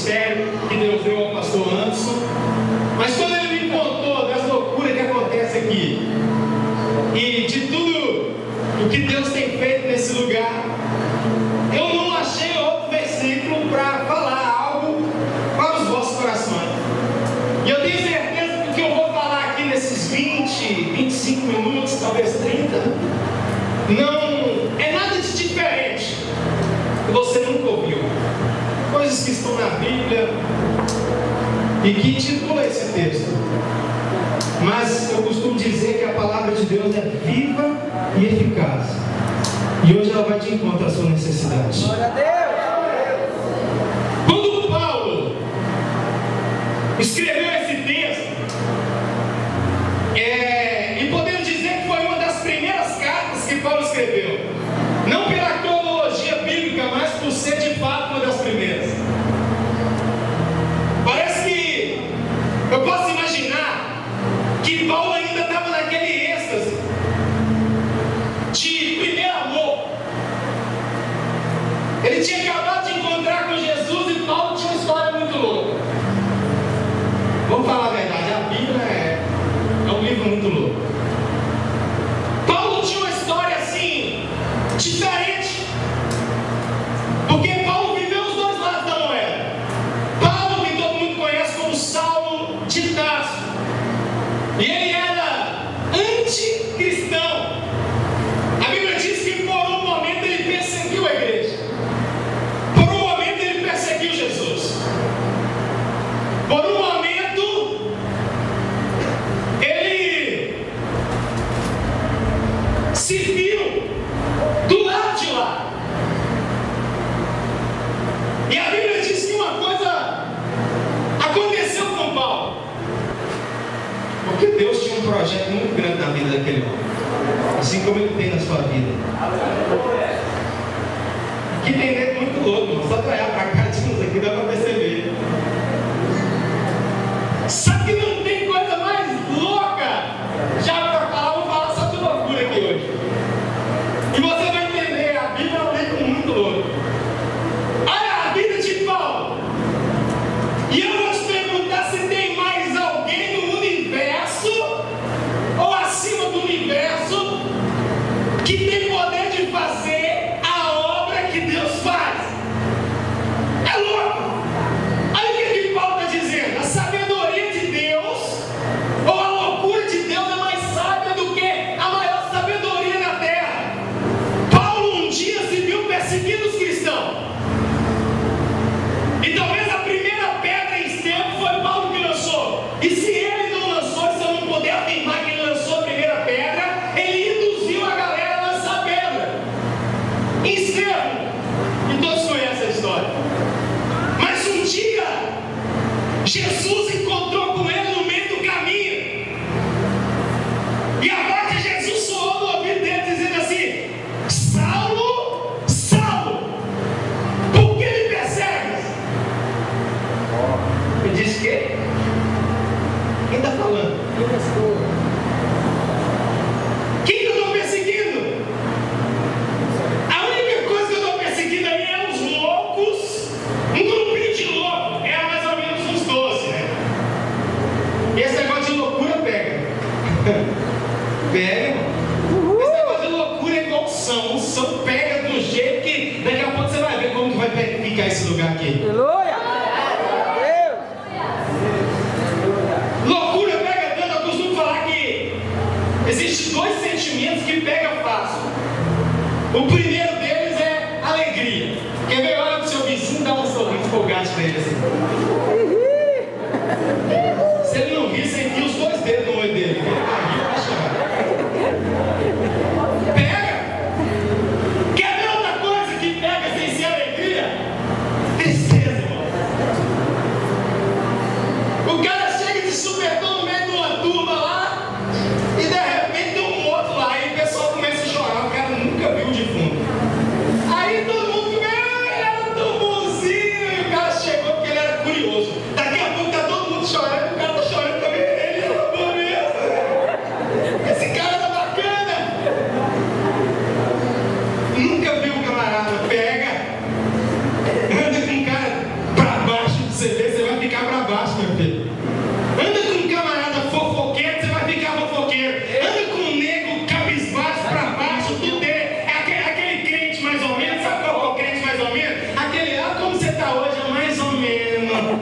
ministério que Deus deu ao pastor Anderson. Mas quando ele me contou das loucuras que acontecem aqui e de tudo o que Deus tem feito nesse lugar, eu não achei outro versículo para falar algo para os vossos corações. E eu tenho certeza que o que eu vou falar aqui nesses 25 minutos, talvez 30, não é nada de diferente que você nunca ouviu. Coisas que estão na Bíblia e que titulam esse texto. Mas eu costumo dizer que a palavra de Deus é viva e eficaz. E hoje ela vai de encontro à sua necessidade. Glória a Deus! Quando Paulo escreveu esse texto, e podemos dizer que foi uma das primeiras cartas que Paulo escreveu, não pela cronologia bíblica, mas por ser de fato uma das primeiras. Parece que eu posso imaginar que Paulo ainda estava naquele êxtase de primeiro amor. Ele tinha acabado de encontrar com Jesus e Paulo tinha uma história muito louca. Vamos falar a verdade, a Bíblia é um livro muito louco. Paulo tinha uma história assim, diferente, porque Paulo viveu os dois lados da moeda. Paulo, que todo mundo conhece como Saulo de Tarso, e ele era anticristão. A Bíblia diz que por um momento ele perseguiu a igreja, por um momento ele perseguiu Jesus, por um momento ele se viu do lado de lá. E a Bíblia diz que uma coisa aconteceu com Paulo, porque Deus tinha um projeto muito grande na vida daquele homem, assim como ele tem na sua vida. Que tem dentro muito louco, só olhar para cá de uns aqui dá para perceber. Sabe que não tem coisa mais louca? Já para falar, vou falar só de loucura aqui hoje. E você vai entender, a Bíblia é um livro muito louco. Olha a vida de Paulo. E eu vou te perguntar se tem mais alguém no universo ou acima do universo que tem poder de fazer a obra que Deus faz. É louco. Olha o que Paulo está dizendo. A sabedoria de Deus ou a loucura de Deus é mais sábia do que a maior sabedoria na terra. Paulo um dia se viu perseguindo os cristãos. E talvez a primeira pedra em Estevão foi Paulo que lançou. E se ele não lançou, se eu não puder afirmar que ele lançou a primeira pedra, ele induziu a galera a lançar a pedra em Estevão. E todos conhecem a história. Mas um dia Jesus encontrou com ele no meio do caminho. E a voz de Jesus soou no ouvido dele dizendo assim: Saulo, Saulo, por que me persegues? Ele disse que? Quem está falando? Quem que eu estou perseguindo? A única coisa que eu estou perseguindo aí é os loucos, um grupinho de loucos, é mais ou menos uns 12, né? E esse negócio de loucura pega. Pega, irmão. Esse negócio de loucura é igual unção. Unção pega do jeito que daqui a pouco você vai ver como que vai ficar esse lugar aqui. Aleluia! Loucura pega tanto, eu costumo falar que existem dois sentimentos que pegam fácil. O primeiro deles é alegria. Quer ver? Olha pro seu vizinho e dá um sorriso folgado pra ele assim. Se ele não rir, você enfia os dois dedos no olho dele. Ele vai rir, vai chorar. Pega! Quer ver outra coisa que pega sem ser alegria? Tristeza, irmão. O cara chega de supetão no meio de uma turma lá e de repente tem um outro lá e o pessoal começa a chorar. O cara nunca viu de fundo. Aí todo mundo, ele era tão bonzinho, e o cara chegou porque ele era curioso.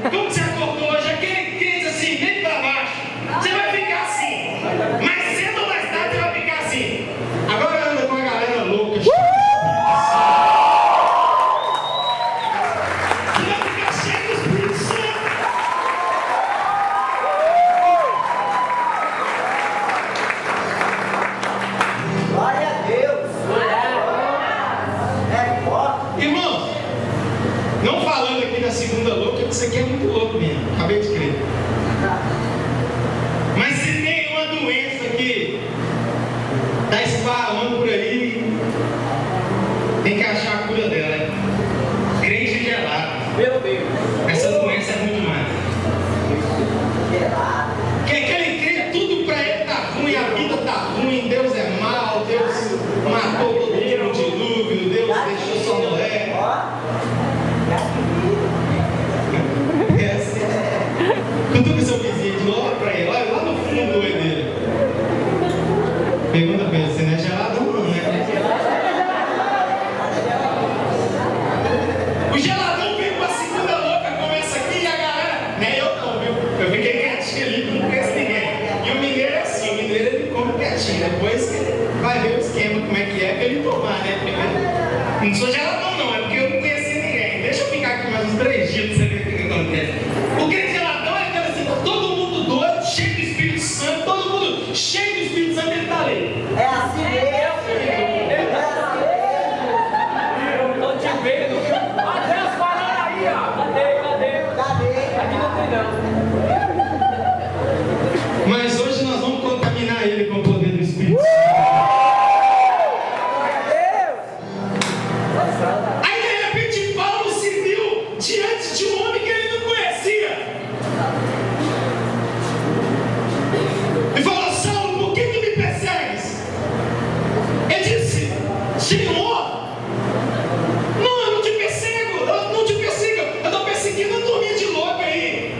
Como você acordou hoje? Aquele crente assim, bem para baixo. Você vai ficar assim. Mais cedo ou mais tarde você vai ficar assim. Agora anda com a galera louca. Você vai ficar cheio do Espírito Santo. Glória a Deus. É forte. Irmãos, não falando aqui da segunda louca, porque isso aqui é muito louco mesmo. Acabei de escrever. Mas se tem uma doença que está esparramando por aí, tem que achar a cura dela. Né? Crente gelado. Meu Deus. Essa doença é muito mais. Gelado. Que aquele crente, tudo para ele tá ruim, a vida tá ruim, Deus é mau, Deus matou todo mundo no dilúvio, Deus deixou só Noé. É assim. Cutuca seu vizinho de novo para ele, olha lá no fundo do olho dele. Pergunta para ele, você não é geladão não, né? O geladão veio com a segunda louca, começa aqui e a galera, não é eu não, viu? Eu fiquei quietinho ali, não conheço ninguém. E o mineiro é assim, o mineiro ele come quietinho, depois que ele vai ver o esquema, como é que é, pra ele tomar, né? Porque não sou geladão não, é porque eu não conheci ninguém. Deixa eu ficar aqui mais uns 3 dias pra você ver o que acontece. O crente geladão é aquele assim, tá todo mundo doido, cheio do Espírito Santo, todo mundo cheio do Espírito Santo, ele tá ali. É assim mesmo. É assim mesmo. Tô te vendo. Deus falando aí, ó. Cadê? Aqui não tem não. Mas hoje nós vamos contaminar ele com o poder do Espírito Santo. Aí de repente Paulo se viu diante de um homem que ele não conhecia. E falou: Saulo, por que tu me persegues? Ele disse: Senhor, não, eu não te persigo, eu estou perseguindo uma turminha de louco aí.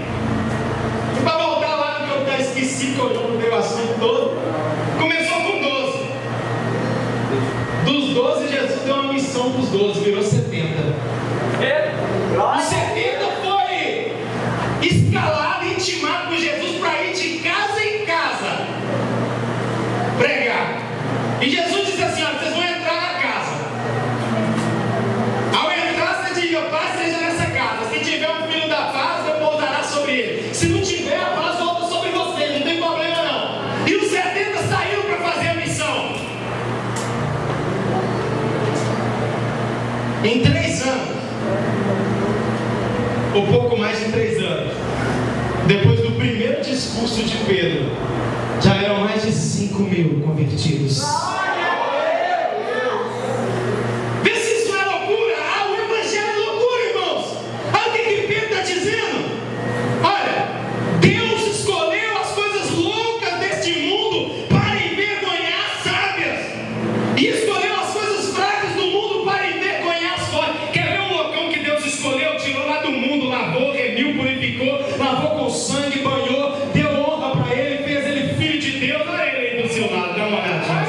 E para voltar lá no que eu até esqueci, que eu já mudei o assunto todo, começou com 12. Dos 12, Jesus deu uma missão para os 12, virou 70. Os 70 foi escalado e intimado por Jesus para ir de casa em casa pregar. E Jesus disse assim: olha, vocês vão entrar na casa. Ao entrar, você diga: paz seja nessa casa. Se tiver um filho da paz, eu pousará sobre ele. Se não tiver, a paz volta sobre vocês, não tem problema não. E os 70 saíram para fazer a missão. Em 3 anos, ou pouco mais de 3 anos, depois do primeiro discurso de Pedro, já eram mais de 5.000 convertidos. Vê se isso é loucura. O evangelho é loucura, irmãos. Olha o que Pedro está dizendo. Olha, Deus escolheu as coisas loucas deste mundo para envergonhar as sábias, e escolheu as coisas fracas do mundo para envergonhar as fortes. Quer ver um loucão que Deus escolheu? Tirou lá do mundo, lavou, remiu, purificou, lavou com sangue, banhou, deu honra para ele, fez ele filho de Deus. Olha ele aí do seu lado, dá uma olhadinha.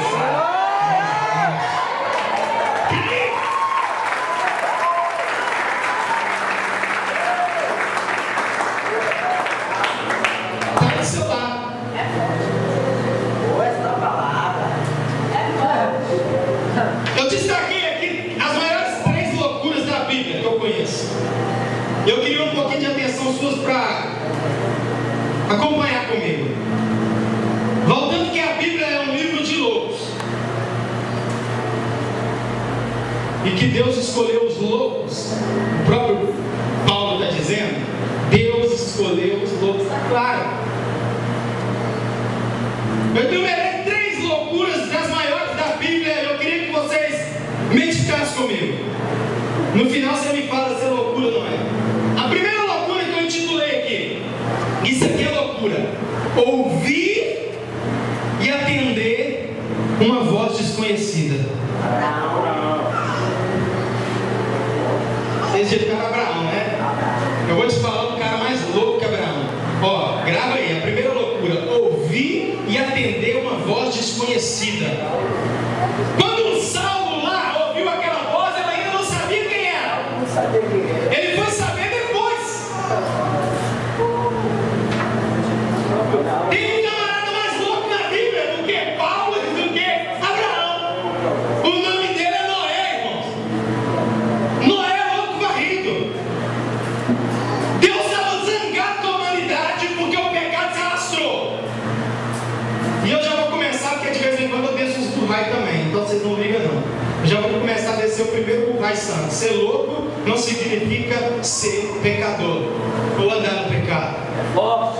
Tá do seu lado. Boa essa palavra. Eu destaquei aqui as maiores 3 loucuras da Bíblia que eu conheço. Eu queria um pouquinho de atenção suas para acompanhar comigo. Voltando que a Bíblia é um livro de loucos. E que Deus escolheu os loucos. O próprio Paulo está dizendo: Deus escolheu os loucos. Está claro. Eu enumerei 3 loucuras das maiores da Bíblia. Eu queria que vocês meditassem comigo. No final você me fala se é loucura ou não é. A primeira loucura que eu intitulei aqui: isso aqui é loucura. Ouvir e atender uma voz desconhecida. Vocês já ficaram Abraão, né? Eu vou te falar do cara mais louco que Abraão. Ó, grava aí, a primeira loucura: ouvir e atender uma voz desconhecida. Quando o Saulo lá ouviu aquela voz, ele ainda não sabia quem era. Ele foi saber depois. esse é o primeiro pai santo. Ser louco não significa ser pecador ou andar no pecado. Forte.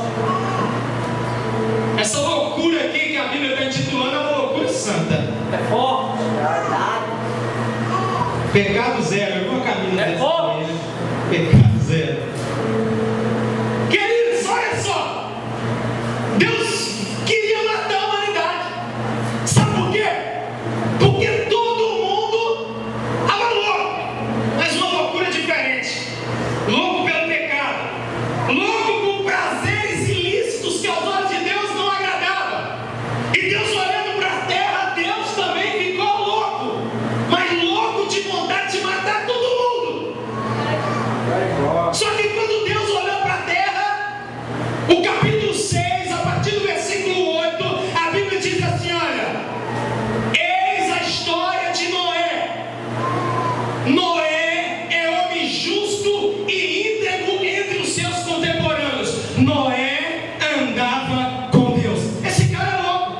Essa loucura aqui que a Bíblia está intitulando é uma loucura santa. É forte. Verdade. Pecado zero. Eu vou a caminho É dessa forte. manhã. Pecado zero. Queridos, olha só. Deus queria matar a humanidade. Sabe por quê? Porque todo mundo estava louco. Mas uma loucura diferente. Louco pelo pecado. Louco com prazeres ilícitos que aos olhos de Deus não agradava. E Deus olhando para a terra, Deus também ficou louco. Mas louco de vontade de matar todo mundo. Só que quando Deus olhou para a terra, o capítulo 6, a partir do versículo 8, a Bíblia diz assim, olha: eis a história de Noé. Noé é homem justo e íntegro entre os seus contemporâneos. Noé andava com Deus. Esse cara é louco.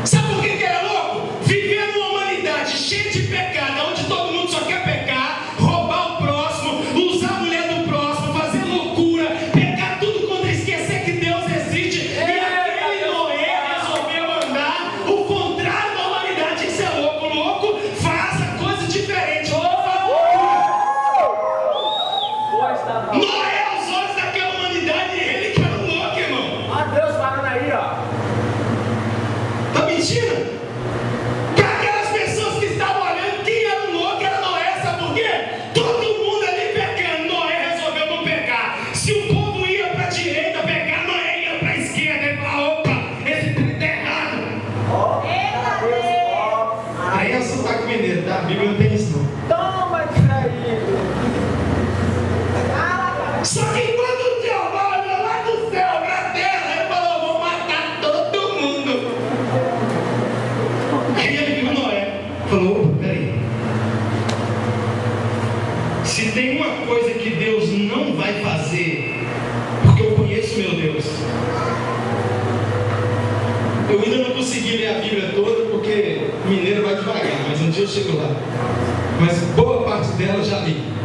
Sabe por que era louco? Viver numa humanidade cheia de pecado, onde todo mundo só quer pecar, roubar o próximo, usar a mulher do próximo, fazer loucura, pecar tudo contra esquecer que Deus existe. E aquele Noé resolveu andar o contrário da humanidade. Isso é louco. Louco faz a coisa diferente. Boa está falando. Noé, aos olhos daquela humanidade, ele que era louco, irmão. Olha Deus falando aí, ó. Tá mentindo? Para aquelas pessoas que estavam olhando, quem era o louco era Noé. Sabe por quê? Todo mundo ali pecando. Noé resolveu não pecar. Se o povo ia para a direita pecar, Noé ia para a esquerda. Ele falou: opa, esse trem está errado. Ó, Deus. Aí é sotaque mineiro, tá? A Bíblia não tem isso não. Toma distraído. Só que quando Jeová olhou lá do céu para a terra, ele falou: vou matar todo mundo. Aí ele viu Noé. Falou: opa, peraí. Se tem uma coisa que Deus não vai fazer, porque eu conheço meu Deus. Eu ainda não consegui ler a Bíblia toda, porque mineiro vai devagar, mas um dia eu chego lá. Mas boa parte dela eu já li.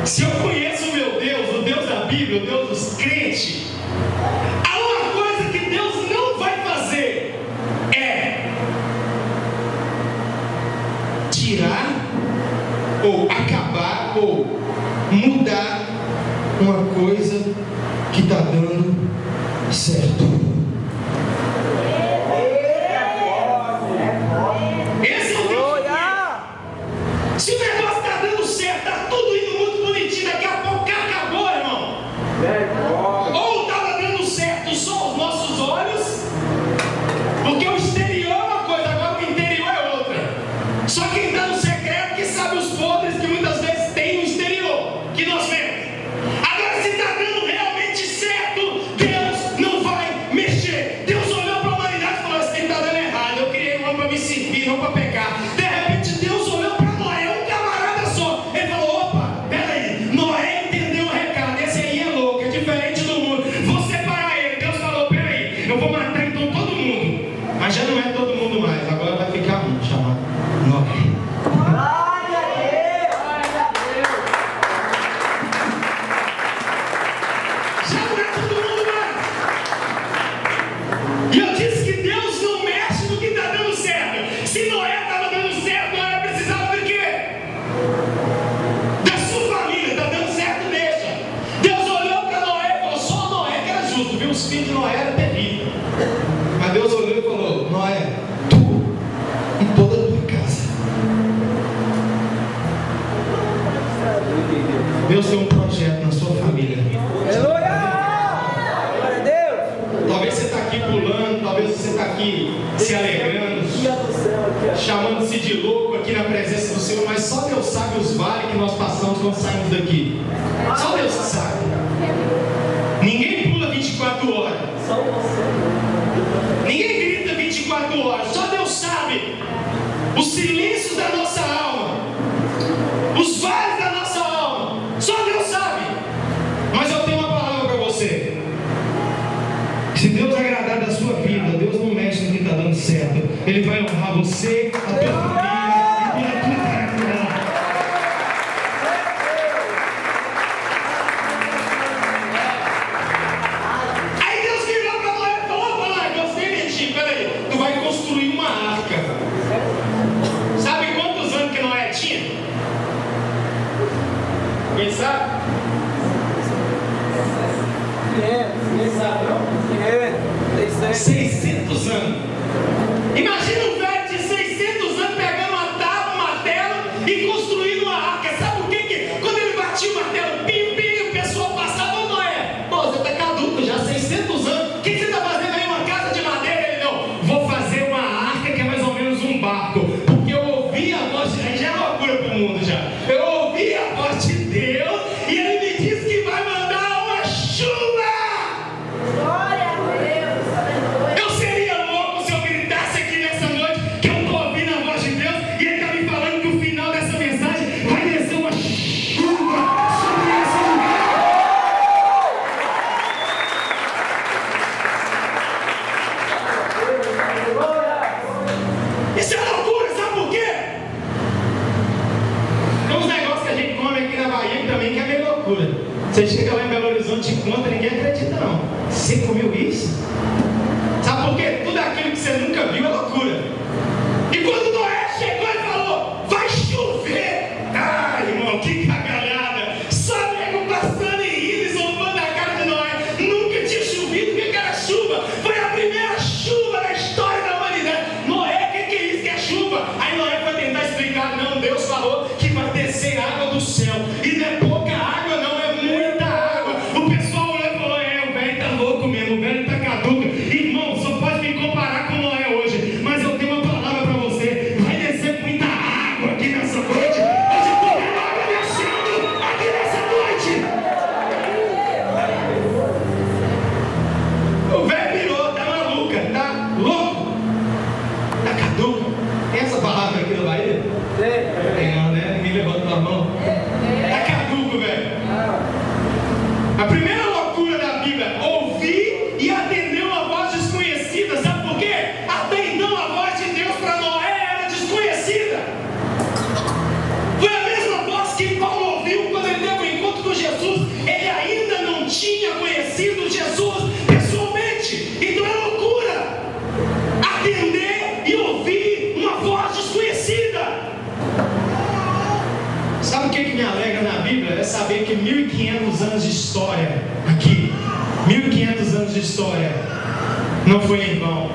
Se eu conheço o meu Deus, o Deus da Bíblia, o Deus dos crentes, há uma coisa que Deus não vai fazer: é tirar, ou acabar, ou mudar uma coisa que está dando certo. Esse é o Deus. Se o negócio está dando certo, está tudo indo muito bonitinho, daqui a pouco acabou, irmão. Ou estava dando certo só aos nossos olhos, porque o exterior é uma coisa, agora o interior é outra. Só quem está no secreto que sabe os podres que muitas vezes tem no exterior, que nós vemos. Agora, se está dando realmente certo, Deus não vai mexer. Deus olhou para a humanidade e falou: esse tem que estar dando errado. Eu criei um homem para me servir, não para pecar. De repente, Deus olhou para Noé, um camarada só. Ele falou: opa, peraí, Noé entendeu o recado. Esse aí é louco, é diferente do mundo. Vou separar ele. Deus falou: peraí, eu vou matar então todo mundo. Mas já não é todo mundo mais, agora vai ficar um chamado Noé. Glória a Deus. Glória a Deus. Já não é todo mundo mais. E eu disse que Deus não mexe no que está dando certo. Se Noé estava dando certo, Noé precisava de quê? Da sua família. Está dando certo, deixa. Deus olhou para Noé e falou: só Noé que era justo, viu? Os filhos de Noé eram terríveis. Mas Deus olhou e falou: Noé, tu e toda a tua casa. Deus tem um projeto na sua família. Aleluia. Glória a Deus. Talvez você está aqui pulando, talvez você está aqui se alegrando, chamando-se de louco aqui na presença do Senhor, mas só Deus sabe os vales que nós passamos quando saímos daqui. Só Deus que sabe. Ninguém pula 24 horas. Só você. Ninguém grita 24 horas. Só Deus sabe o silêncio da nossa alma, os vales da nossa alma. Só Deus sabe. Mas eu tenho uma palavra para você. Se Deus agradar da sua vida, Deus não mexe no que está dando certo. Ele vai honrar você, a tua família e a tua terra. Aí Deus virou para Noé e falou: gostei de ti, peraí, tu vai construir uma arca. Sabe quantos anos que Noé tinha? Quem sabe? Quem sabe, não? 600 anos. Imagina um velho de 600 anos pegando uma tábua, um martelo e construindo uma arca. Sabe por que quando ele batia o martelo, pim, pim, o pessoal passava: ô Noé, pô, você está caduco já, 600 anos, o que você está fazendo aí, uma casa de madeira? Ele: não, vou fazer uma arca que é mais ou menos um barco, porque eu ouvi a voz de Deus. Já é loucura para o mundo já. Eu ouvi a voz de Deus e ele me disse que vai mandar uma chuva. Eu seria louco se eu gritasse aqui nessa noite que eu estou ouvindo a voz de Deus e ele está me falando que o final dessa mensagem vai descer uma chuva sobre esse lugar. Isso é loucura, sabe por quê? Tem uns negócios que a gente come aqui na Bahia também que é meio loucura. Você chega lá em Belo Horizonte e conta, ninguém acredita não. Você comeu isso? Sabe por quê? Tudo aquilo que você nunca viu é loucura. E quando Noé chegou e falou: vai chover. Ai, irmão, que cagalhada. Só nego passando e rindo e zombando a cara de Noé. Nunca tinha chovido. O que era chuva? Foi a primeira chuva na história da humanidade. Noé, o que é isso que é chuva? Aí Noé foi tentar explicar: não, Deus falou que vai descer água do céu. E não é pouca água não, é muita água. O pessoal olhou e falou: o velho tá louco mesmo, o velho tá caduco. Irmão, só pode me comparar com Noé hoje, mas eu tenho uma palavra para você: vai descer muita água aqui nessa noite. Hoje eu tô vendo água descendo aqui nessa noite. O velho virou, tá maluca, tá louco, tá caduco. Tem essa palavra aqui na Bahia? Tem não, né? Ninguém levanta a mão. Tá caduco, velho. A primeira loucura da Bíblia: ouvir e atender uma voz desconhecida. Sabe por quê? Até então a voz de Deus para Noé era desconhecida. Foi a mesma voz que Paulo ouviu quando ele teve um encontro com Jesus. Ele ainda não tinha conhecido Jesus pessoalmente. Então é loucura atender e ouvir uma voz desconhecida. Sabe o que me alegra na Bíblia? É saber que 1500 anos de história aqui, 1500 anos de história, não foi em vão.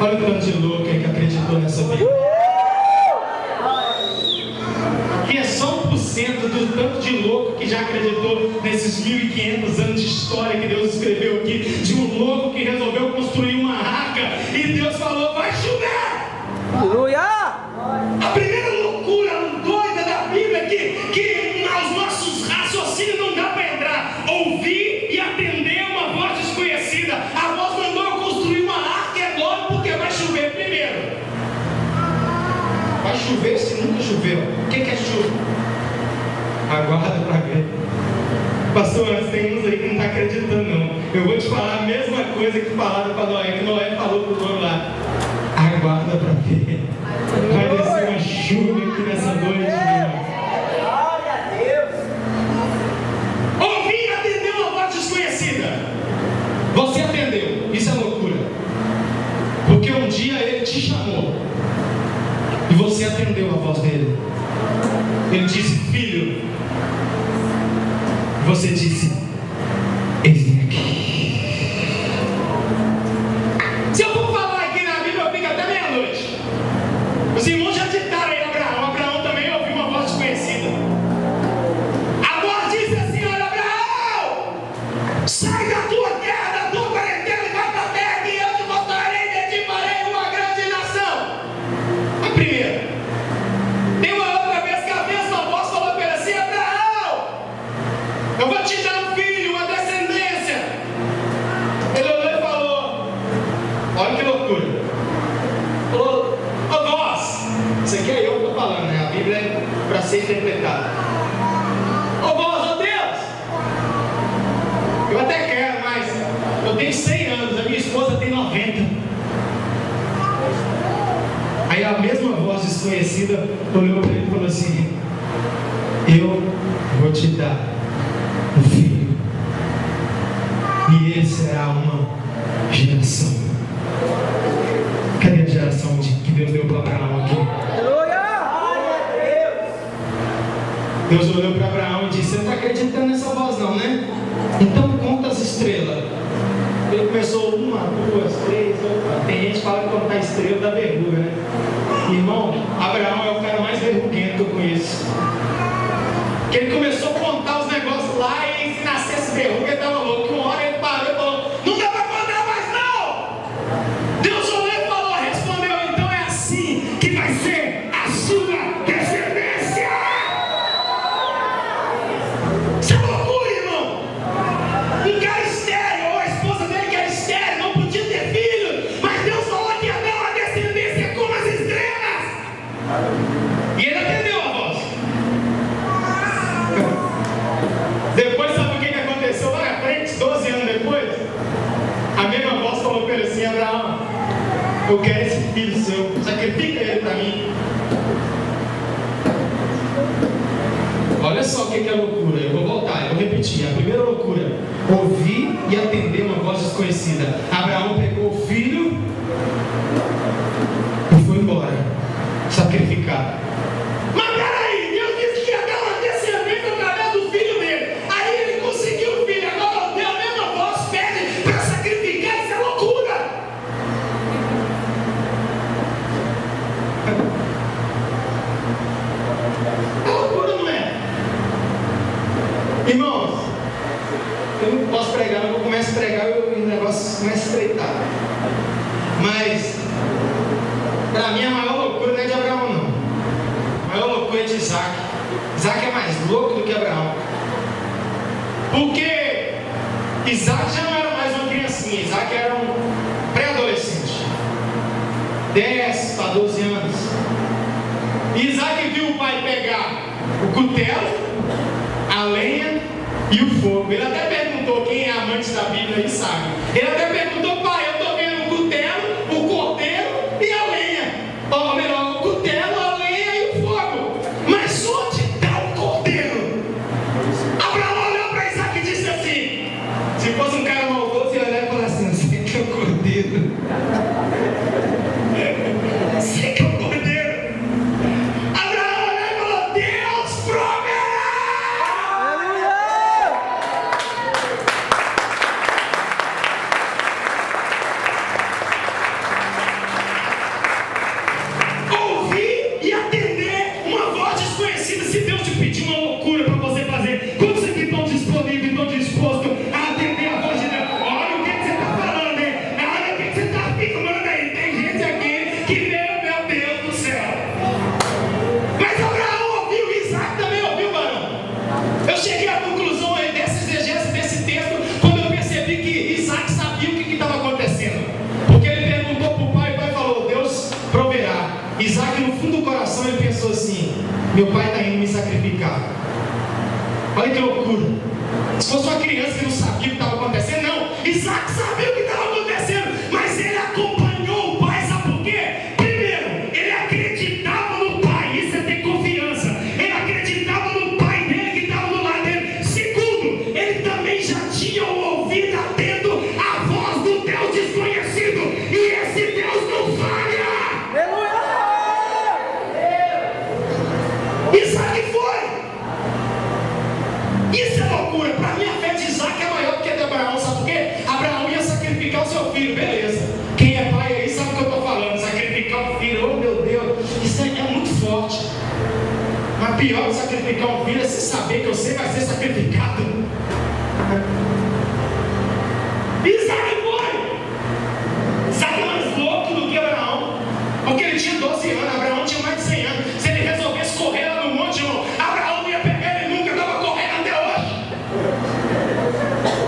Olha o tanto de louco aí que acreditou nessa Bíblia. E é só 1% do tanto de louco que já acreditou nesses 1500 anos de história que Deus escreveu aqui, de um louco que resolveu construir uma arca e Deus falou: vai chover. Aleluia! A primeira loucura doida da Bíblia que aos nossos raciocínios não dá para entrar: ouvir e atender uma voz desconhecida. A voz mandou eu construir uma arca, é doido porque vai chover primeiro. Vai chover se nunca choveu. O que é chuva? Aguarda para ver. Pastor, antes tem uns aí que não está acreditando não. Eu vou te falar a mesma coisa que falaram para Noé, que Noé falou para o dono lá: aguarda para ver. Vai descer uma chuva aqui nessa noite, irmão. Glória a Deus! Ouvir e atender uma voz desconhecida. Você atendeu, isso é loucura. Porque um dia ele te chamou e você atendeu a voz dele. Ele disse: filho. Você disse: eis-me aqui. Se eu for falar aqui na Bíblia, eu fico até meia-noite. Os irmãos já ditaram aí Abraão. Abraão também ouviu uma voz desconhecida. A voz disse assim: olha, Abraão, sai da tua terra, da tua parentela e vai para a terra que eu te mostrarei e te farei uma grande nação. A primeira. Tem uma outra vez que a mesma voz falou para ele assim: Abraão, eu vou te dar um filho, uma descendência. Ele olhou e falou: olha que loucura. Falou: ô voz, isso aqui é eu que estou falando, né? A Bíblia é para ser interpretada. Ô voz, ô Deus, eu até quero, mas eu tenho 100 anos, a minha esposa tem 90. desconhecida olhou para ele e falou assim: eu vou te dar um filho, e ele será uma geração. Cadê a geração que Deus deu para Abraão aqui? Deus olhou para Abraão e disse: você não está acreditando nessa voz não, né? Então conta as estrelas. Ele começou 1, 2, 3, tem gente que fala que contar estrela dá verruga, né? Irmão, Abraão é o cara mais verruguento que eu conheço. Que ele começou a contar os negócios lá e se nascesse verruga ele estava louco. Uma hora ele parou e falou: não dá para contar mais não! Deus olhou e falou, respondeu: então é assim que vai ser a sua descendência! Isso é loucura, irmão! Um cara estéril, ou a esposa dele que era estéril, não podia ter filho, mas Deus falou que ia dar uma descendência como as estrelas! E ele atendeu a voz. Depois, sabe o que aconteceu lá na frente, 12 anos depois? A mesma voz falou para ele assim: Abraão, eu quero esse filho seu, sacrifica ele para mim. Olha só o que é loucura. Eu vou voltar, eu vou repetir. A primeira loucura: ouvir e atender uma voz desconhecida. Abraão pegou o filho e foi embora, sacrificar. Mas peraí, Deus disse que ia dar uma descendência através do filho dele. Aí ele conseguiu o filho, agora a mesma voz pede para sacrificar. Isso é loucura. É loucura, não é? Irmãos, eu não posso pregar, eu começo a pregar e o negócio começa a estreitar. Mas, para mim, a maior loucura não é de Abraão, não. A maior loucura é de Isaac. Isaac é mais louco do que Abraão. Porque Isaac já não era mais uma criancinha, Isaac era um pré-adolescente. 10 para 12 anos. E Isaac viu o pai pegar o cutelo, a lenha e o fogo. Ele até perguntou, quem é amante da Bíblia aí sabe. Ele até perguntou: pai, eu estou vendo o cutelo, o cordeiro e a lenha. Ou melhor, o cutelo, a lenha e o fogo. Mas onde está o cordeiro? Abraão olhou para Isaac e disse assim: se fosse um cara maldoso, ele olhar e falar assim: você que é o cordeiro. Você que é o cordeiro. Abraão olhou e falou: Deus proverá. Ouvir e atender uma voz desconhecida. Se Deus te pedir uma loucura para você fazer, quantos aqui estão disponíveis, estão dispostos a atender a voz de Deus? Olha o que você está falando, hein? Olha o que você está afirmando aí. Tem gente aqui que, meu Deus do céu. Mas Abraão ouviu, Isaac também ouviu, varão. Eu cheguei à conclusão aí dessa exegese desse texto quando eu percebi que Isaac sabia o que estava acontecendo. Porque ele perguntou para o pai, e o pai falou: Deus proverá. Isaac, no fundo do coração, ele pensou assim: meu pai está indo me sacrificar. Olha que loucura. Se fosse uma criança que não sabia o que estava acontecendo, não. Isaac sabia o que estava acontecendo, mas ele acompanhou o pai, sabe por quê? Primeiro, ele acreditava no pai, isso é ter confiança. Ele acreditava no pai dele que estava do lado dele. Segundo, ele também já tinha o ouvido atento à voz do Deus desconhecido, e esse Deus não falha. Isaac foi. Isso é loucura. Para mim, a fé de Isaac é maior do que a de Abraão. Sabe por quê? Abraão ia sacrificar o seu filho, beleza. Quem é pai aí sabe o que eu estou falando. Sacrificar o filho, oh meu Deus, isso é muito forte. Mas pior que sacrificar um filho é você saber que você vai ser sacrificado. Isaac foi. Isaac é mais louco do que Abraão, porque ele tinha 12 anos, Abraão tinha mais de 100 anos. Se ele resolvesse correr lá no monte, irmão, Abraão não ia pegar ele nunca, estava correndo até hoje.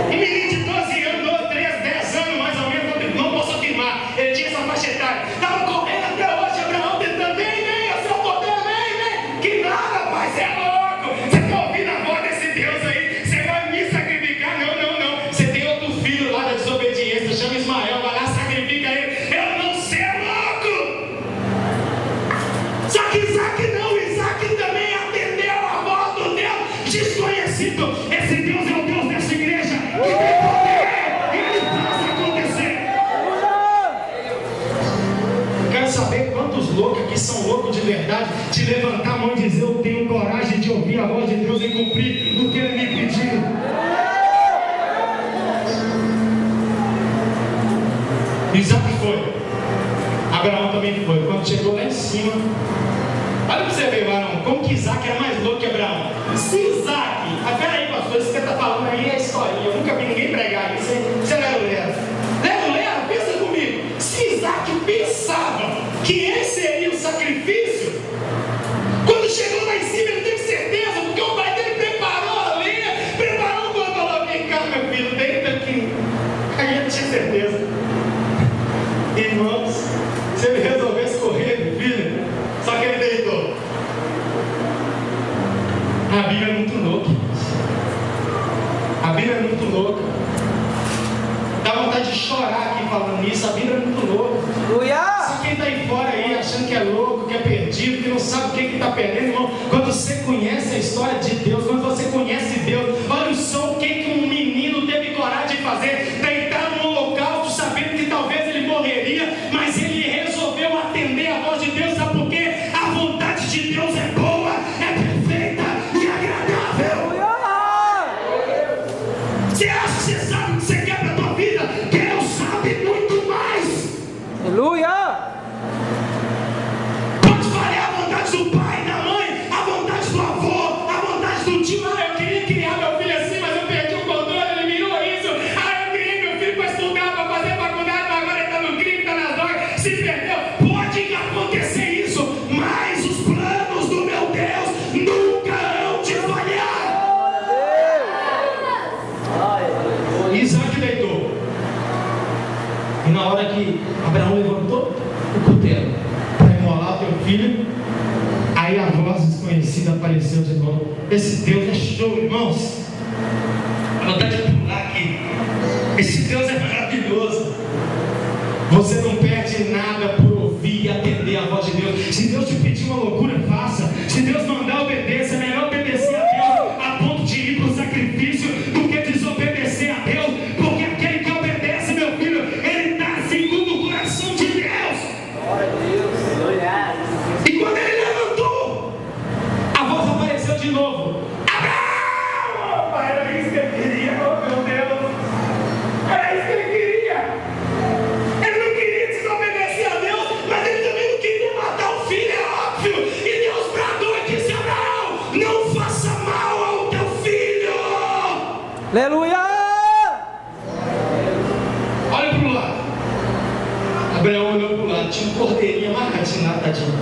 Um menino de 12 anos, 13, 10 anos mais ou menos, não posso afirmar, ele tinha essa faixa etária, estava correndo até hoje. Abraão tentando: vem, eu sou o cordeiro, vem. Que nada, pai, você é louco. Você está ouvindo a voz desse Deus aí? Você vai me sacrificar? Não. Você tem outro filho lá da desobediência. desconhecido. Esse Deus é o Deus dessa igreja que tem poder e Ele faz acontecer. Quero saber quantos loucos aqui são loucos de verdade, de levantar a mão e dizer: eu tenho coragem de ouvir a voz de Deus e cumprir o que Ele me pediu. Isaac foi, Abraão também foi. Quando chegou lá em cima, olha para você ver, Abraão, como que Isaac era mais louco que Abraão. Se Isaac, peraí, pastor, isso que você está falando aí é historinha, eu nunca vi ninguém pregar isso. Você lera, pensa comigo. Se Isaac pensava que esse seria o sacrifício, quando chegou lá em cima ele teve certeza, porque o pai dele preparou a lenha, preparou o corpo, falou: vem cá, meu filho, deita aqui. Aí ele tinha certeza. Irmãos, se ele resolvesse correr, meu filho, só que ele deitou. A Bíblia é muito louca. A Bíblia é muito louca. Dá vontade de chorar aqui falando nisso. A Bíblia é muito louca. Só quem está aí fora aí achando que é louco, que é perdido, que não sabe o que está perdendo, irmão. Quando você conhece a história de Deus, quando você conhece Deus, olha só o que um menino teve coragem de fazer. Deitar no holocausto sabendo que talvez ele morreria, mas ele resolveu atender a voz de Deus. Sabe por quê? A vontade de Deus é boa, é perfeita e agradável. Você acha que você sabe o que você quer para a tua vida? Deus sabe muito mais. Aleluia! Pode falhar a vontade do pai, da mãe, a vontade do avô, a vontade do tio. Eu queria criar meu filho assim, mas eu perdi o controle, ele virou isso. Eu criei meu filho para estudar, para fazer faculdade, mas agora ele está no crime, está nas drogas, se perdeu. Pode acontecer isso, mas os planos do meu Deus nunca hão de falhar. Isaac deitou. E na hora que Abraão levantou o cutelo para imolar o teu filho, aí a voz desconhecida apareceu de novo. Esse Deus é show, irmãos. A vontade de pular aqui. Esse Deus é maravilhoso. Você não perde nada por ouvir e atender a voz de Deus. Se Deus te pedir uma loucura, faça. Se Deus mandar, obedeça. É melhor obedecer a Deus a ponto de ir para o sacrifício do que desobedecer a Deus. Porque aquele que obedece, meu filho, ele está segundo o coração de Deus. E quando ele levantou, a voz apareceu de novo. Abraão! Oh, pai, era isso que ele queria, oh meu Deus. Era isso que ele queria. Ele não queria desobedecer a Deus, mas ele também não queria matar o filho, é óbvio. E Deus bradou e disse: Abraão, não faça mal ao teu filho. Aleluia! Olha para o lado. Abraão olhou para o lado, tinha um cordeirinho amarradinho lá, tadinho,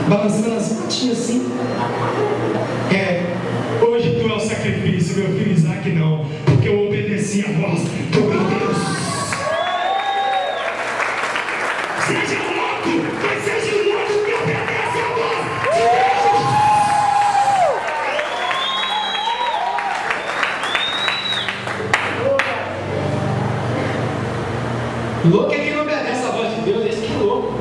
balançando as patinhas assim. Hoje tu é o sacrifício, meu filho Isaac não, porque eu obedeci a voz do meu Deus. Seja louco, mas seja louco que obedece a voz de Deus. Louco é quem não obedece a voz de Deus, esse que é louco.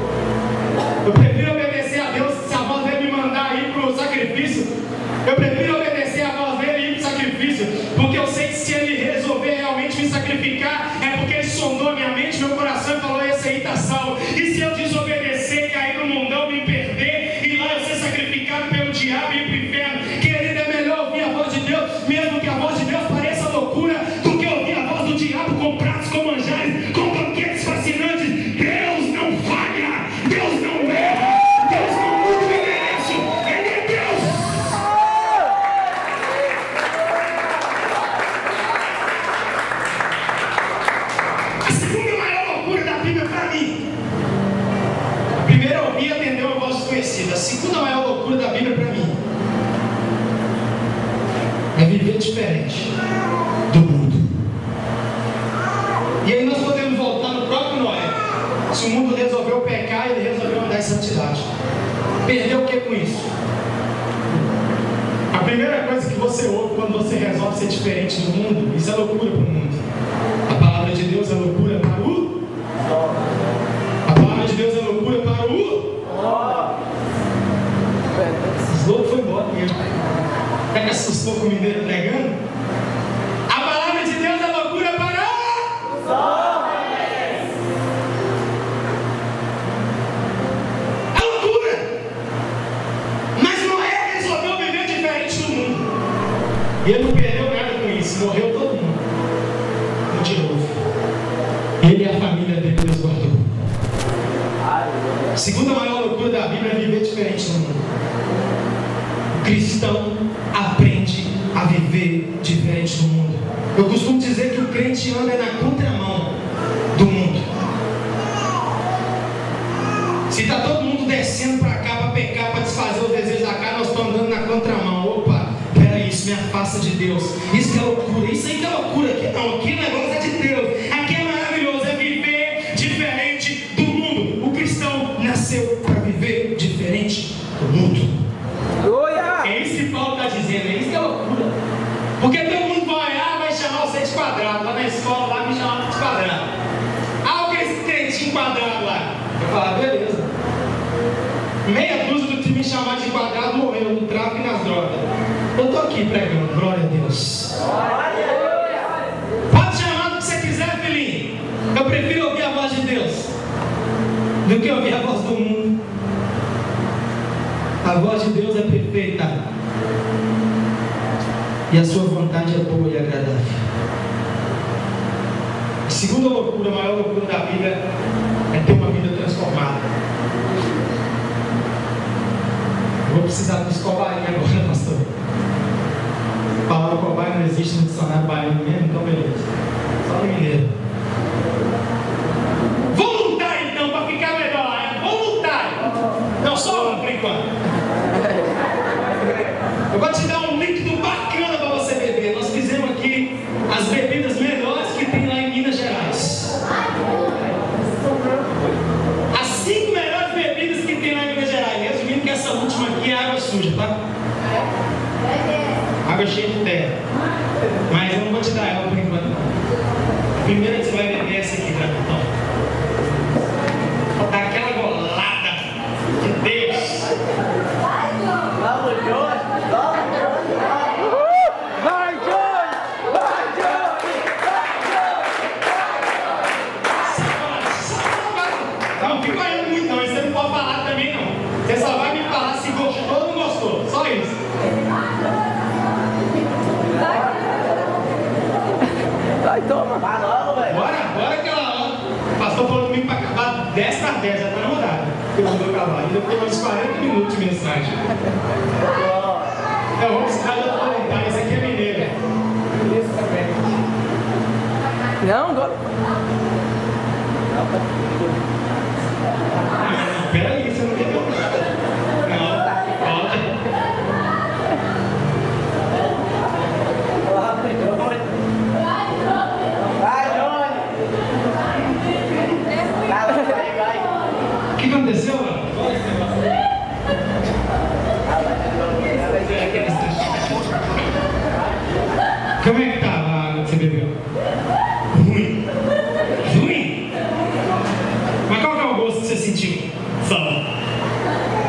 Eu prefiro obedecer a Deus se a voz dele me mandar ir para o sacrifício. Eu prefiro obedecer a voz dele e ir para o sacrifício, porque eu sei que se ele resolver realmente me sacrificar, é porque ele sondou minha mente, meu coração e falou: esse aí está salvo. E se eu desobedecer, cair no mundão, me perder, e lá eu ser sacrificado pelo diabo e ir para o inferno, querido, é melhor ouvir a voz de Deus, mesmo que a voz de Deus pareça loucura, do que ouvir a voz do diabo com pratos, com manjares, com banquetes fascinantes. Deus não falha, Deus não erra, Deus não muda o endereço, Ele é Deus. A segunda maior loucura da Bíblia para mim. A primeira eu ouvi e atendeu uma voz desconhecida. A segunda maior loucura da Bíblia para mim é viver diferente do mundo. E aí nós podemos voltar no próprio Noé. Se o mundo resolveu pecar, ele resolveu andar em santidade. Perdeu o que com isso? A primeira coisa que você ouve quando você resolve ser diferente do mundo, isso é loucura para o mundo. A palavra de Deus é loucura para o... A palavra de Deus é loucura para o... Esse louco foi embora mesmo. poucos mineiros pregando. A palavra de Deus é loucura para os homens. É loucura. Mas Noé resolveu viver diferente do mundo. E ele não perdeu nada com isso. Morreu todo mundo. De novo. Ele e a família dele Deus guardou. A segunda maior loucura da Bíblia é viver diferente do mundo. O cristão aprende a viver diferente do mundo. Eu costumo dizer que o crente anda na contramão do mundo. Se está todo mundo descendo para cá para pecar, para desfazer os desejos da carne, nós estamos andando na contramão. Opa, peraí, isso me afasta de Deus. Isso que é loucura, isso aí que é loucura. Aqui não, aqui o negócio é de Deus. Aqui é maravilhoso, é viver diferente do mundo. O cristão nasceu para viver diferente do mundo. É isso que Paulo está dizendo, é isso que é loucura. Porque todo mundo vai olhar, vai chamar você de quadrado. Lá na escola, lá me chamavam de quadrado. Ah, aquele crentinho quadrado lá. Eu falava, beleza. Meia dúzia do que me chamar de quadrado morreu no tráfico e nas drogas. Eu estou aqui pregando, glória a Deus. Pode chamar do que você quiser, filhinho. Eu prefiro ouvir a voz de Deus do que ouvir a voz do mundo. A voz de Deus é perfeita e a sua vontade é boa e agradável. A segunda loucura, a maior loucura da Bíblia é ter uma vida transformada. Vou precisar dos cobaias agora, pastor. A palavra cobaia não existe no dicionário baiano mesmo, então beleza. Só no mineiro. Voluntário então, para ficar melhor, é voluntário. Não só uma por enquanto. Eu vou te dar um líquido bacana para você beber. Nós fizemos aqui as bebidas melhores que tem lá em Minas Gerais. As 5 melhores bebidas que tem lá em Minas Gerais. Resumindo que essa última aqui é água suja, tá? Água cheia de terra. Mas eu não vou te dar ela por enquanto não. A primeira que você vai beber é essa aqui, tá? Então, dá aquela golada de Deus. Vamos, Jorge! Vai, Jorge! Vai, Jorge! Não fica olhando muito não, isso você não pode falar também não. Você só vai me falar se gostou ou não gostou, só isso. Vai, toma! Vai logo, velho! Bora aquela hora. O pastor falou comigo para acabar 10 para 10, já está na rodada. Eu vou acabar, ainda tem mais 40 minutos de mensagem. Eu vou precisar de outra voluntária, esse aqui é mineiro. Não, agora. Não, peraí, você não entendeu nada. Não, pode. Vai, Jorge! Vai! O que aconteceu, mano? Como é que tá a água que você bebeu? Ruim. Ruim? Mas qual que é o gosto que você sentiu? Sal.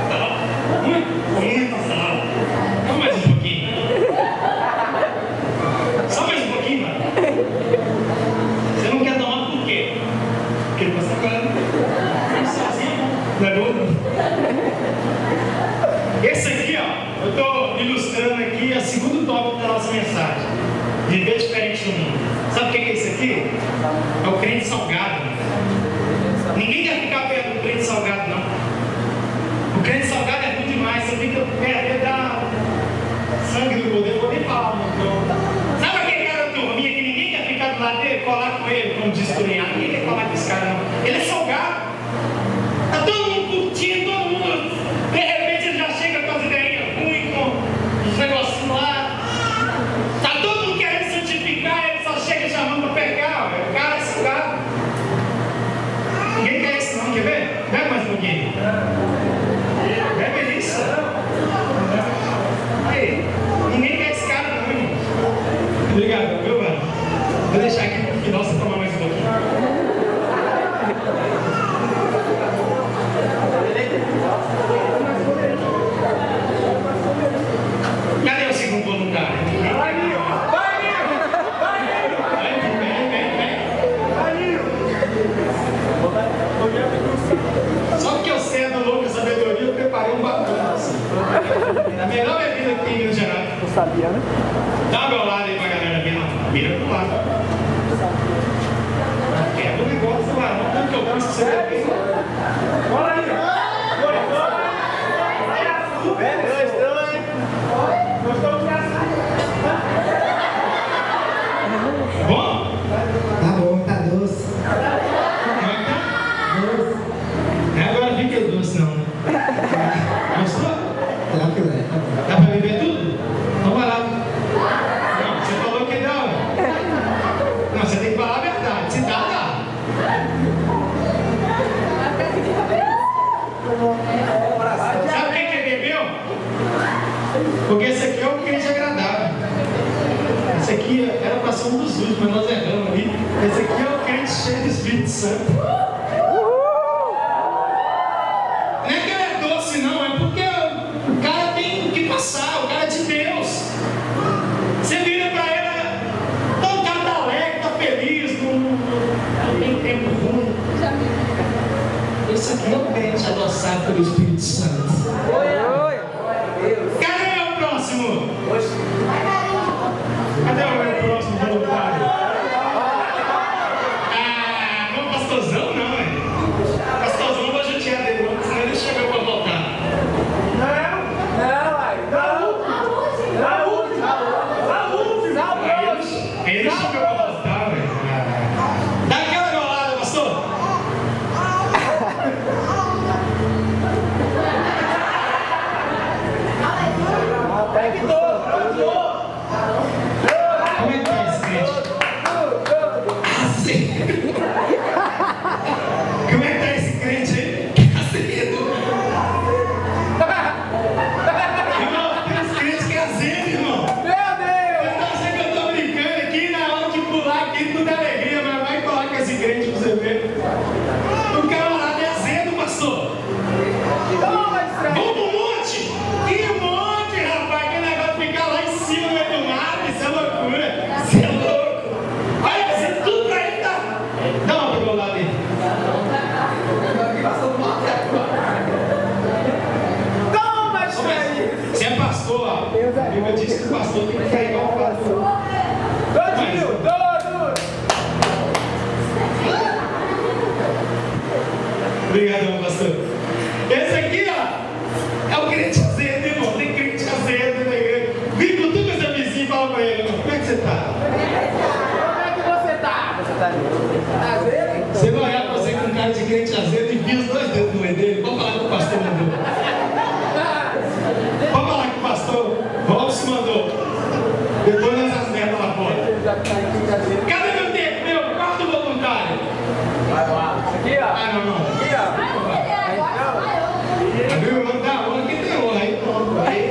Sal? Muito sal. Só mais um pouquinho. Só mais um pouquinho, mano. Você não quer tomar por quê? Porque você está falando sozinho. Não é bom? Esse aqui, ó, eu estou ilustrando aqui a segunda tópico da nossa mensagem. Viver diferente do mundo. Sabe o que é isso aqui? É o crente salgado. Ninguém quer ficar perto do crente salgado, não. O crente salgado é muito demais. Você fica perto da sangue do poder. Vou nem falar muito. Sabe aquele cara da turminha que ninguém quer ficar do lado dele, colar com ele, como diz Turian? Ninguém quer falar com esse cara, não. Ele é salgado. Está todo mundo curtindo, todo mundo. De repente ele já chega com as ideias ruins, com os negocinhos lá. Está todo mundo querendo santificar, ele só chega chamando para pecar. O cara é salgado. Ninguém quer isso, não. Quer ver? Bebe mais um pouquinho. Bebe isso. Aí, ninguém quer esse cara, não, irmão. Obrigado, viu, mano? Vou deixar aqui no final você tomar mais um pouquinho. Cadê o segundo voluntário? sabia, né? Dá uma golada aí pra galera ver, não. Vira pro lado. É o negócio lá, não tanto que eu penso que você vai ver. Bora aí, ó. Bom? Tá bom, tá doce. Doce. Agora fica doce não. Gostou? Tá, filé. Tá bom. Dá pra beber tudo? Então vai lá. Não, você falou que não. Não, você tem que falar a verdade. Se dá, dá. Sabe quem que bebeu? Porque esse aqui é um crente agradável. Esse aqui era para ser um dos últimos, mas nós erramos ali. Esse aqui é o crente cheio do Espírito Santo. Não é que ele é doce, não, é porque o cara tem que passar, o cara é de Deus. Você vira para ele, então o cara tá alegre, tá feliz, não tem tempo ruim. Esse aqui é o crente adoçado pelo Espírito Santo. Cadê o próximo? Cadê o próximo voluntário? Ah, não, pastorzão não, velho. Pastorzão vai judiar dele, senão ele chegou pra voltar. Ele chegou pra voltar, velho. Dá aquela golada, pastor. Como é que tá esse crente? Assim. Como é que tá esse crente aí? Azedo. Irmão, tem uns crentes que é azedo, irmão. Eu tá achando que eu tô brincando aqui, na hora de pular aqui, tudo é alegria, mas vai falar com esse crente pra você ver. O camarada é azedo, pastor. Vamos pro monte? Que monte, rapaz? Que negócio de ficar lá em cima no meio do mato, isso é loucura. Isso é louco. Olha, isso tudo pra ele tá. Dá uma pra meu lado aí. Você é pastor, ó. A Bíblia diz que o pastor tem que ficar igual o pastor. Obrigadão, pastor. Esse aqui, ó, é o crente azedo, irmão. Tem crente azedo na igreja. Vem com tudo esse vizinho e fala pra ele, irmão. Como é que você tá? Você vai olhar pra você com cara de crente azedo e enfia os dois dedos no meio dele. Vamos falar que o pastor mandou. Vamos falar que o pastor Robson mandou. Depois nós as merdas lá fora. Cadê meu tempo, meu? Quarto voluntário. Ah, não. Abriu o mano da onda que tem honra. Aí pronto. Aí.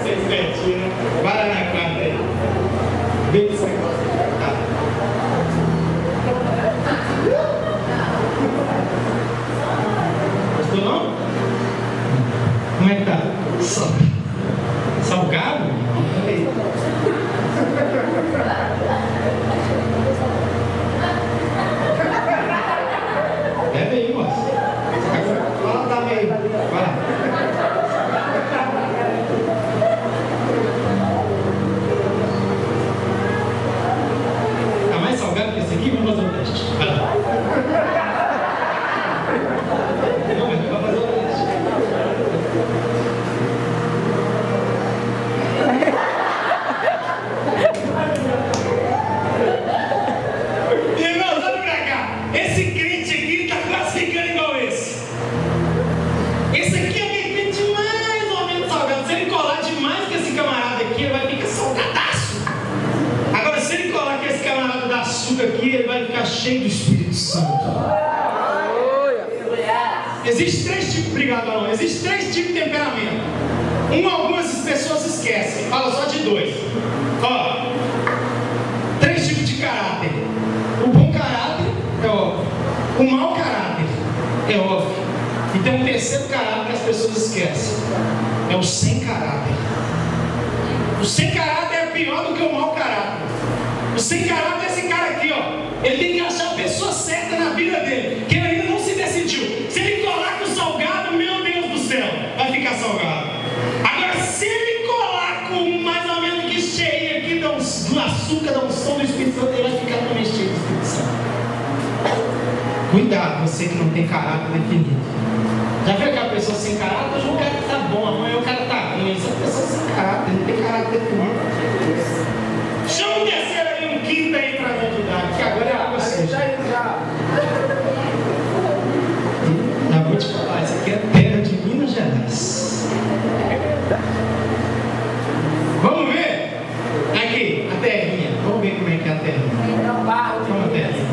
Vocês certinho, né? Para na quadra aí. Vem esse negócio. Tá. Gostou não? Como é que tá? Salgado? Bebe aí, moço. Fala, tá meio. Vai lá. Tá mais salgado que esse aqui? Vamos fazer um teste. Vai lá. Não, mas vamos fazer um teste. Irmãos, olha pra cá. Esse crente aqui tá quase ficando igual esse. Esse aqui é um crente mais ou menos salgado. Se ele colar demais com esse camarada aqui, ele vai ficar salgadaço. Agora, se ele colar com esse camarada da açúcar aqui, ele vai ficar cheio do Espírito Santo. Existe três tipos, obrigado, não. Existe três tipos de temperamento. Algumas pessoas esquecem, fala só de dois. Ó, três tipos de caráter. O bom caráter é óbvio. O mau caráter é óbvio. E tem um terceiro caráter que as pessoas esquecem. É o sem caráter. O sem caráter é pior do que o mau caráter. O sem caráter é esse cara aqui, ó. Ele tem que achar a pessoa certa na vida dele, que ele ainda não se decidiu. Se ele colar com o salgado, meu Deus do céu, vai ficar você que não tem caráter definido. Já viu aquela pessoa sem caráter? Hoje o cara tá bom, amanhã o cara tá ruim. Essa pessoa sem caráter, não tem caráter definido. Chama um terceiro aí, um quinto aí pra me ajudar, porque agora é água suja. Já vou te falar, isso aqui é terra de Minas Gerais. Vamos ver? Aqui, a terrinha. Vamos ver como é que é a terrinha. É um barro. Como é a terrinha?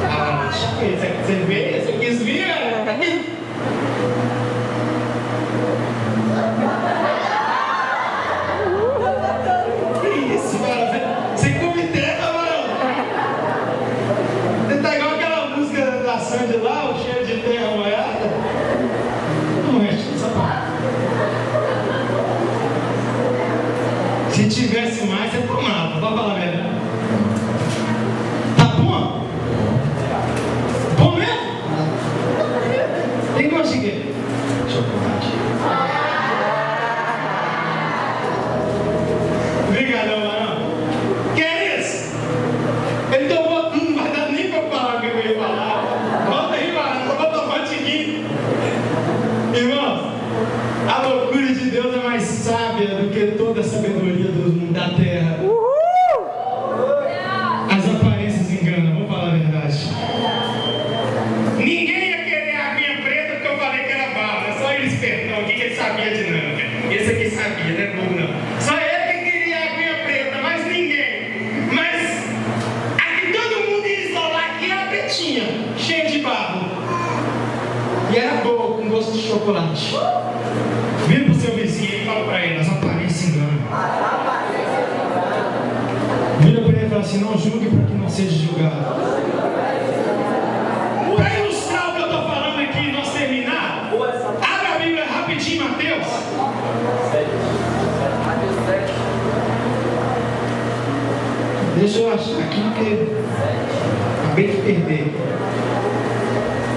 Ah, deixa eu ver. Você vê? Você quis ver? Que isso, mano? Você come terra, mano? Você tá igual aquela música da Sandy lá, o cheiro de terra molhada? Não é, essa parte. Se tivesse mais, você tomava, vamos falar a verdade. Tá bom? Bom mesmo? Tem gosto de quê? Chocolate. Obrigadão, Marão. Que é isso? Ele tomou tudo, não vai dar nem pra falar o que eu ia falar. Volta aí, Marão, volta pra Tiquinho. Irmãos, a loucura de Deus é mais sábia do que toda a sabedoria da terra. As aparências enganam, vamos falar a verdade. Ninguém ia querer a aguinha preta porque eu falei que era bala. É só ele espertão aqui que ele sabia de dinâmica. Esse aqui sabia, não é bobo não. Só ele que queria a aguinha preta, mas ninguém. Mas a que todo mundo ia isolar aqui era a pretinha, cheia de barro. E era boa, com gosto de chocolate. Vira pro seu vizinho e fala pra ele, as aparências enganam. Vira pra ele e fala assim, não julgue para que não seja julgado. Para ilustrar o que eu estou falando aqui e nós terminar, abre a Bíblia rapidinho, Mateus. Deixa eu achar aqui porque acabei de perder.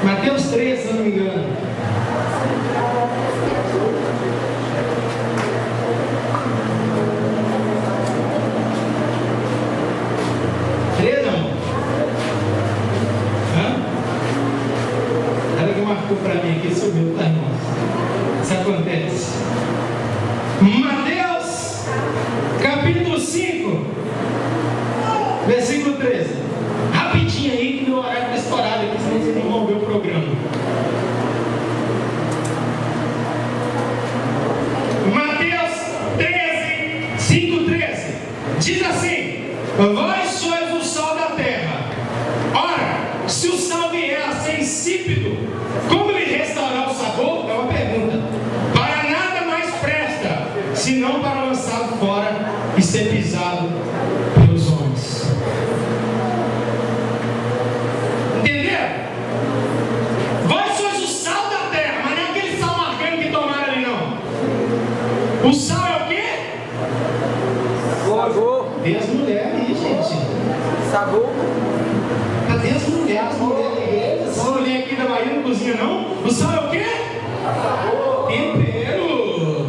Mateus 3, se eu não me engano. Marcou para mim aqui, subiu, tá, irmão? Isso acontece. Mateus, capítulo 5, versículo 13. Rapidinho aí, que meu horário está estourado aqui, senão vocês não vão ver o programa. Mateus 13, 5, 13. Diz assim: vós sois o sal da terra. Ora, se o sal vier a ser insípido, como lhe restaurar o sabor? É uma pergunta. Para nada mais presta, senão para lançado fora e ser pisado pelos homens. Entenderam? Vós sois o sal da terra, mas não é aquele sal marcando que tomaram ali, não. O sal é o quê? Sabor. Tem as mulheres aí, gente. Sabor. Cadê as mulheres? As mulheres. Essa mulher aqui da Bahia não cozinha, não? O sal é o quê? Tempero.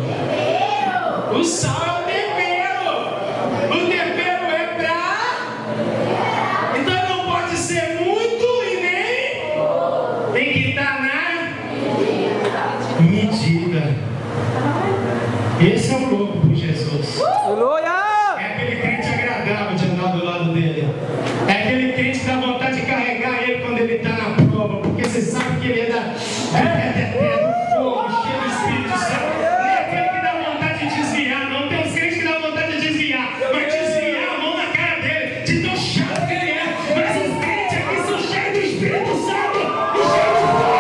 O sal é o tempero. O tempero é pra... Então ele não pode ser muito e nem... Tem que estar na... medida. Esse é o louco por Jesus. Aleluia! É aquele crente agradável de andar do lado dele. É aquele crente que dá vontade de carregar ele quando ele está na prova, porque você sabe que ele é do fogo, cheio do Espírito Santo. Não é aquele que dá vontade de desviar, não. Tem uns crentes que dá vontade de desviar, mas desviar a mão na cara dele, de tão chato que ele é. Mas os crentes aqui são cheios do Espírito Santo e cheios de fogo.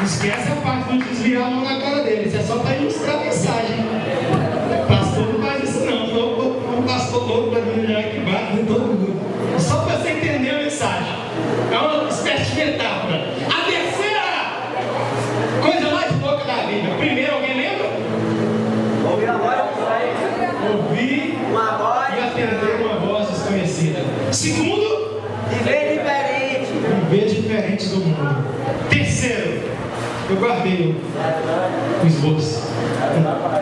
Esquece a parte de desviar a mão na cara dele. Isso é só para ilustrar a mensagem. Pastor não faz isso não. Não pastor louco para dominar que bate em todo mundo. É só para você entender a mensagem. É uma espécie de metáfora. A terceira coisa mais louca da Bíblia. Primeiro, alguém lembra? Ouvir a voz Ouvir uma voz e atender uma voz desconhecida. Segundo, viver diferente. viver diferente do mundo. Terceiro, Eu guardei o esboço.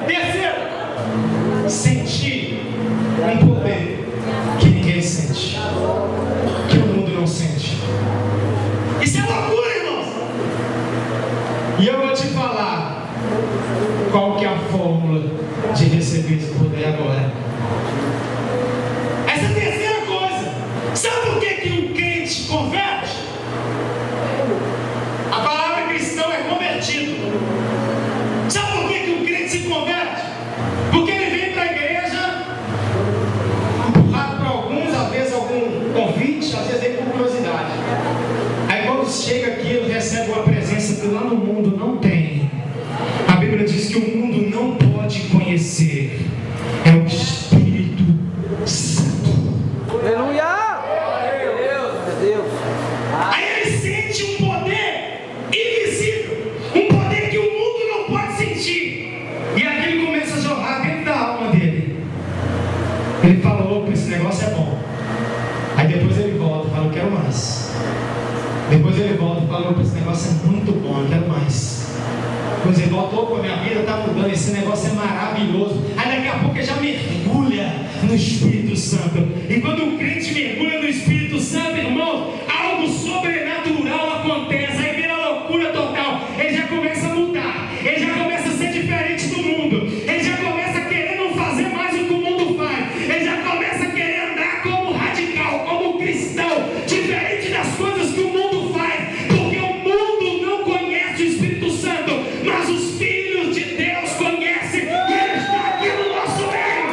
Terceiro, sentir um poder que ninguém sente, que o mundo não sente. Isso é loucura, irmãos. E eu vou te falar qual que é a fórmula de receber esse poder agora. Essa é a terceira coisa. Sabe por que um crente converte? A palavra cristão é convertido. Sabe por que um crente se converte? Porque ele vem para a igreja, empurrado por alguns, às vezes algum convite, às vezes vem por curiosidade. Aí quando chega aqui, ele recebe uma presença que lá no mundo não tem. A Bíblia diz que o mundo não pode conhecer. É o Espírito Santo. Aleluia! Meu Deus! Aí ele sente um poder invisível, um poder que o mundo não pode sentir. E aquilo começa a jorrar dentro da alma dele. Ele fala: opa, esse negócio é bom. Aí depois ele volta e fala: eu quero mais. Depois ele volta e fala: opa, esse negócio é muito bom, eu quero mais. Depois ele volta: opa, minha vida está mudando, esse negócio é maravilhoso. Aí daqui a pouco ele já mergulha no Espírito Santo. E quando o crente mergulha no Espírito Santo, irmão, algo sobrenatural acontece. Aí vira loucura total. Ele já começa a mudar, ele já começa a ser diferente do mundo, ele já começa a querer não fazer mais o que o mundo faz, ele já começa a querer andar como radical, como cristão, diferente das coisas que o mundo faz, porque o mundo não conhece o Espírito Santo, mas os filhos de Deus conhecem, e ele está aqui no nosso meio.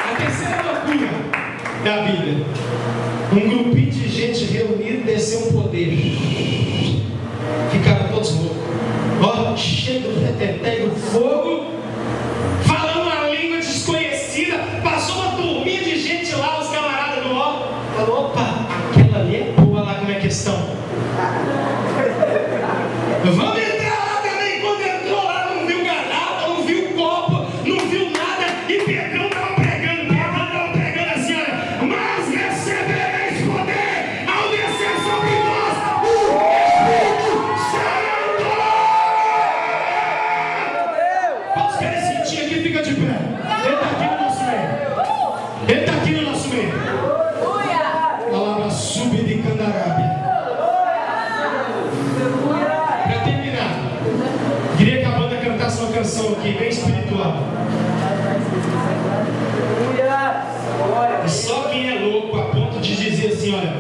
A terceira loucura da Bíblia: um grupinho de gente reunido desceu um poder, ficaram todos loucos, ó, cheio do reteté e do fogo, falando uma língua desconhecida. Passou uma turminha de gente lá, os camaradas do ó, falou: opa, aquela ali é boa, lá como é que estão? Vamos entrar lá também. Quando entrou lá, não viu garrafa, não viu copo, não viu nada, e Pedrão estava pregando assim: olha, mas recebereis poder ao descer sobre nós o Espírito Santo. Quantos querem sentir aqui? Fica de pé. Ele está aqui no nosso meio. Ele está aqui no nosso meio. Palavra sube de Candarábia. Para terminar, queria que a banda cantasse uma canção aqui bem espiritual. E só quem é louco a ponto de dizer assim: olha,